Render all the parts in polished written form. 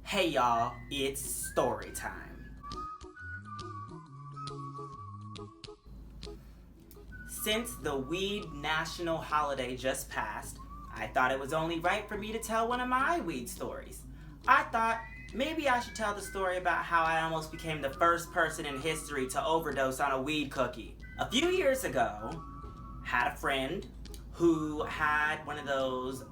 Hey y'all, it's story time. Since the weed national holiday just passed, I thought it was only right for me to tell one of my weed stories. I thought maybe I should tell the story about how I almost became the first person in history to overdose on a weed cookie. A few years ago, had a friend who had one of those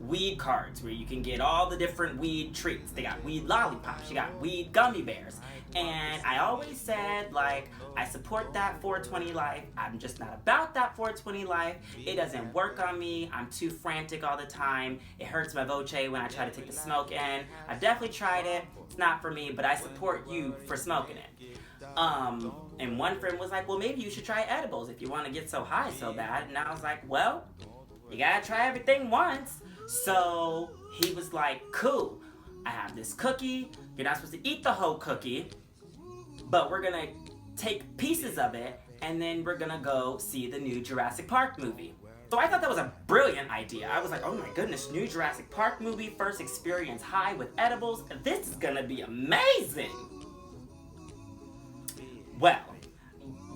weed cards where you can get all the different weed treats. They got weed lollipops, you got weed gummy bears. And I always said, like, I support that 420 life. I'm just not about that 420 life. It doesn't work on me. I'm too frantic all the time. It hurts my voce when I try to take the smoke in. I've definitely tried it. It's not for me, but I support you for smoking it. And one friend was like, well, maybe you should try edibles if you want to get so high so bad. And I was like, well, you gotta try everything once. So he was like, cool, I have this cookie. You're not supposed to eat the whole cookie, but we're gonna take pieces of it and then we're gonna go see the new Jurassic Park movie. So I thought that was a brilliant idea. I was like, oh my goodness, new Jurassic Park movie, first experience high with edibles. This is gonna be amazing. Well,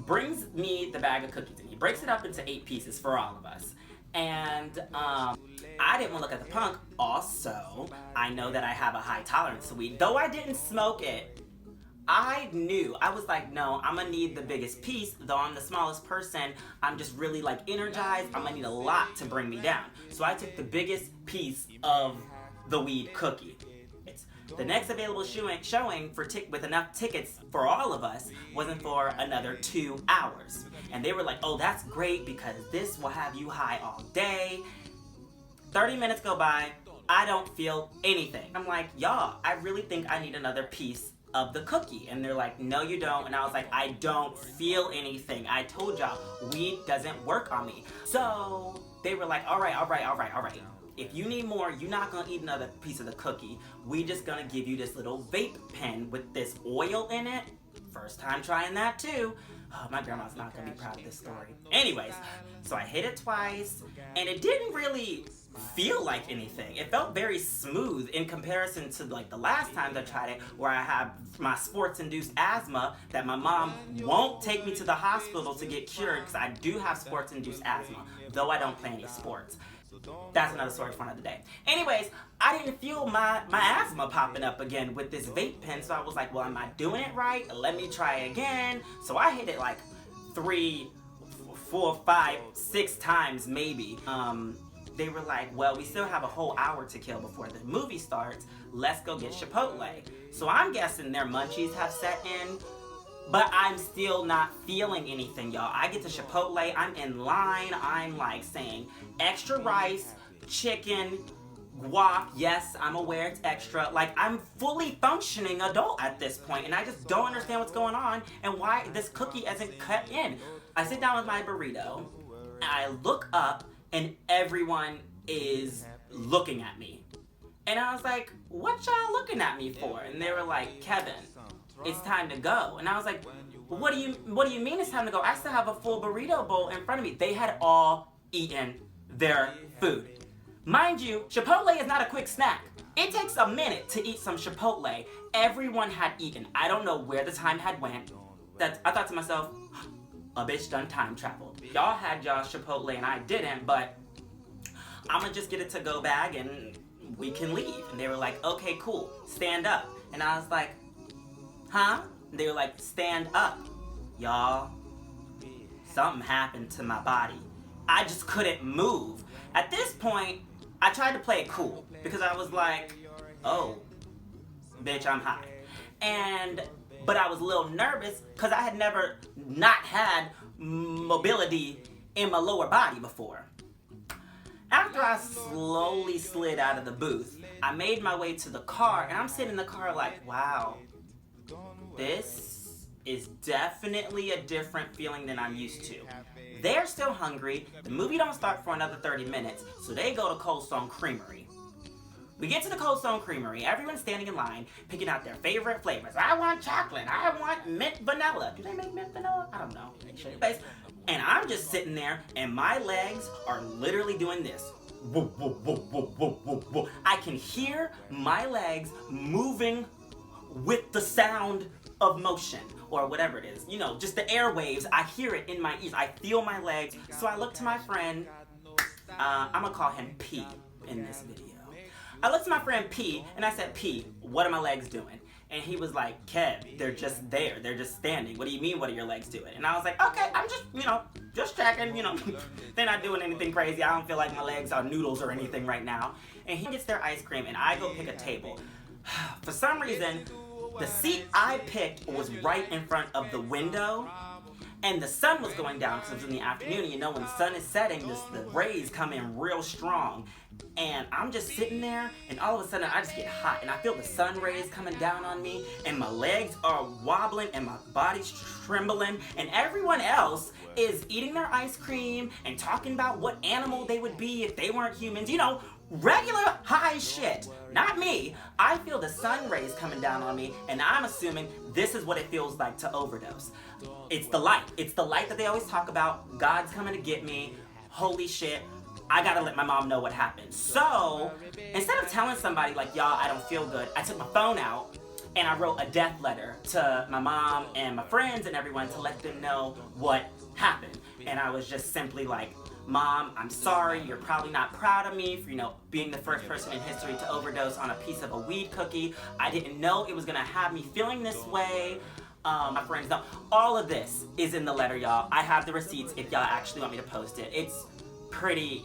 brings me the bag of cookies and he breaks it up into 8 pieces for all of us. And I didn't want to look at the punk. Also, I know that I have a high tolerance to weed. Though I didn't smoke it, I knew. I was like, no, I'm going to need the biggest piece. Though I'm the smallest person, I'm just really like energized. I'm going to need a lot to bring me down. So I took the biggest piece of the weed cookie. The next available showing with enough tickets for all of us wasn't for another 2 hours. And they were like, oh, that's great because this will have you high all day. 30 minutes go by, I don't feel anything. I'm like, y'all, I really think I need another piece of the cookie. And they're like, no, you don't. And I was like, I don't feel anything. I told y'all, weed doesn't work on me. So they were like, all right. If you need more, you're not gonna eat another piece of the cookie. We just gonna give you this little vape pen with this oil in it. First time trying that too. Oh, my grandma's not gonna be proud of this story. Anyways, so I hit it twice, and it didn't really feel like anything. It felt very smooth in comparison to like the last time I tried it, where I have my sports-induced asthma that my mom won't take me to the hospital to get cured because I do have sports-induced asthma, though I don't play any sports. That's another story for another day. Anyways, I didn't feel my asthma popping up again with this vape pen, so I was like, well, am I doing it right? Let me try again. So I hit it like 3, 4, 5, 6 times maybe. They were like, well, we still have a whole hour to kill before the movie starts. Let's go get Chipotle. So I'm guessing their munchies have set in. But I'm still not feeling anything, y'all. I get to Chipotle, I'm in line, I'm like saying extra rice, chicken, guac, yes, I'm aware it's extra. Like, I'm fully functioning adult at this point, and I just don't understand what's going on and why this cookie isn't cut in. I sit down with my burrito, and I look up, and everyone is looking at me. And I was like, what y'all looking at me for? And they were like, Kevin, it's time to go. And I was like, what do you mean it's time to go? I still have a full burrito bowl in front of me. They had all eaten their food. Mind you, Chipotle is not a quick snack. It takes a minute to eat some Chipotle. Everyone had eaten. I don't know where the time had went. I thought to myself, a bitch done time traveled. Y'all had y'all Chipotle and I didn't, but I'ma just get a to-go bag and we can leave. And they were like, okay, cool, stand up. And I was like, huh? They were like, stand up. Y'all, something happened to my body. I just couldn't move. At this point, I tried to play it cool because I was like, oh, bitch, I'm high. But I was a little nervous because I had never not had mobility in my lower body before. After I slowly slid out of the booth, I made my way to the car, and I'm sitting in the car like, wow, this is definitely a different feeling than I'm used to. They're still hungry. The movie don't start for another 30 minutes, so they go to Cold Stone Creamery. We get to the Cold Stone Creamery. Everyone's standing in line, picking out their favorite flavors. I want chocolate. I want mint vanilla. Do they make mint vanilla? I don't know. And I'm just sitting there, and my legs are literally doing this. woo, woo, woo, woo, woo, woo, woo. I can hear my legs moving with the sound of motion, or whatever it is. You know, just the airwaves. I hear it in my ears. I feel my legs. So I look to my friend. I'm gonna call him P in this video. I looked to my friend P and I said, P, what are my legs doing? And he was like, Kev, they're just there. They're just standing. What do you mean, what are your legs doing? And I was like, okay, I'm just, just checking, They're not doing anything crazy. I don't feel like my legs are noodles or anything right now. And he gets their ice cream and I go pick a table. For some reason, the seat I picked was right in front of the window. And the sun was going down because it was in the afternoon. And when the sun is setting, the rays come in real strong. And I'm just sitting there, and all of a sudden I just get hot. And I feel the sun rays coming down on me. And my legs are wobbling, and my body's trembling. And everyone else is eating their ice cream and talking about what animal they would be if they weren't humans. Regular high shit. Not me. I feel the sun rays coming down on me, and I'm assuming this is what it feels like to overdose. It's the light. It's the light that they always talk about. God's coming to get me. Holy shit. I gotta let my mom know what happened. So, instead of telling somebody like, y'all, I don't feel good, I took my phone out and I wrote a death letter to my mom and my friends and everyone to let them know what happened. And I was just simply like, Mom, I'm sorry, you're probably not proud of me for, being the first person in history to overdose on a piece of a weed cookie. I didn't know it was gonna have me feeling this way. My friends know. All of this is in the letter, y'all. I have the receipts if y'all actually want me to post it. It's pretty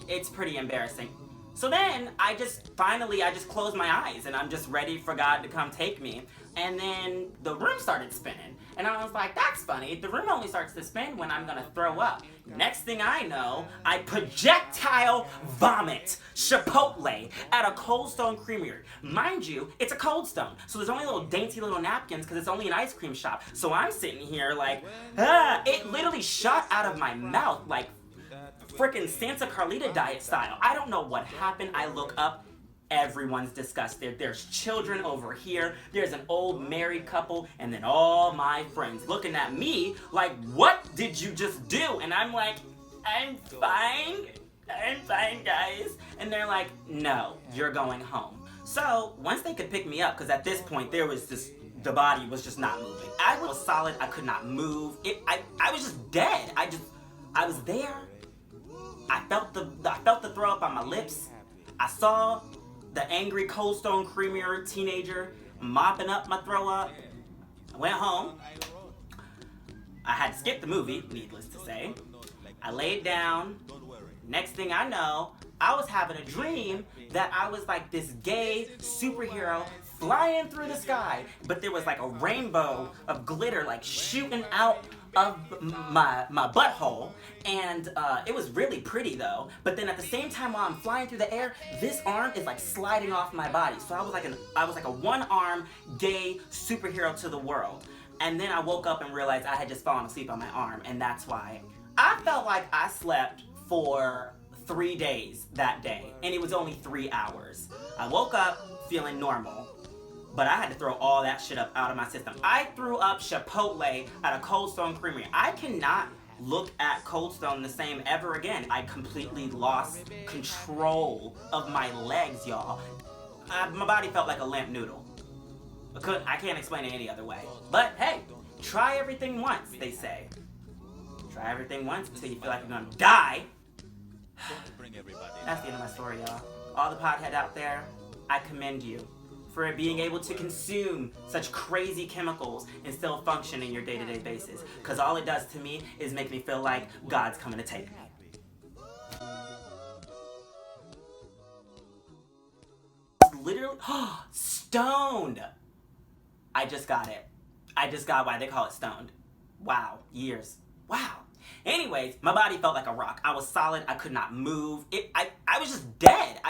embarrassing. So then, I just closed my eyes and I'm just ready for God to come take me. And then the room started spinning. And I was like, that's funny. The room only starts to spin when I'm gonna throw up. Next thing I know, I projectile vomit Chipotle at a Cold Stone Creamery. Mind you, it's a Cold Stone. So there's only little dainty little napkins because it's only an ice cream shop. So I'm sitting here like, it literally shot out of my mouth like frickin' Santa Carlita diet style. I don't know what happened. I look up. Everyone's disgusted. There's children over here. There's an old married couple, and then all my friends looking at me like, what did you just do? And I'm like, I'm fine, guys. And they're like, no, you're going home. So once they could pick me up, because at this point the body was just not moving. I was solid. I could not move. I was just dead. I was there. I felt the throw up on my lips. I saw the angry Cold Stone Creamery teenager mopping up my throw up. I went home. I had to skip the movie, needless to say. I laid down. Next thing I know, I was having a dream that I was like this gay superhero flying through the sky, but there was like a rainbow of glitter like shooting out of my butthole, and it was really pretty though. But then at the same time while I'm flying through the air, this arm is like sliding off my body. So I was like a one-arm gay superhero to the world. And then I woke up and realized I had just fallen asleep on my arm, and that's why I felt like I slept for 3 days that day, and it was only 3 hours. I woke up feeling normal, but I had to throw all that shit up out of my system. I threw up Chipotle at a Cold Stone Creamery. I cannot look at Cold Stone the same ever again. I completely lost control of my legs, y'all. My body felt like a lamp noodle. I can't explain it any other way. But hey, try everything once, they say. Try everything once until you feel like you're gonna die. That's the end of my story, y'all. All the pothead out there, I commend you for being able to consume such crazy chemicals and still function in your day-to-day basis. Because all it does to me is make me feel like God's coming to take me. Literally, stoned. I just got it. I just got why they call it stoned. Wow, years. Wow. Anyways, my body felt like a rock. I was solid. I could not move. I was just dead.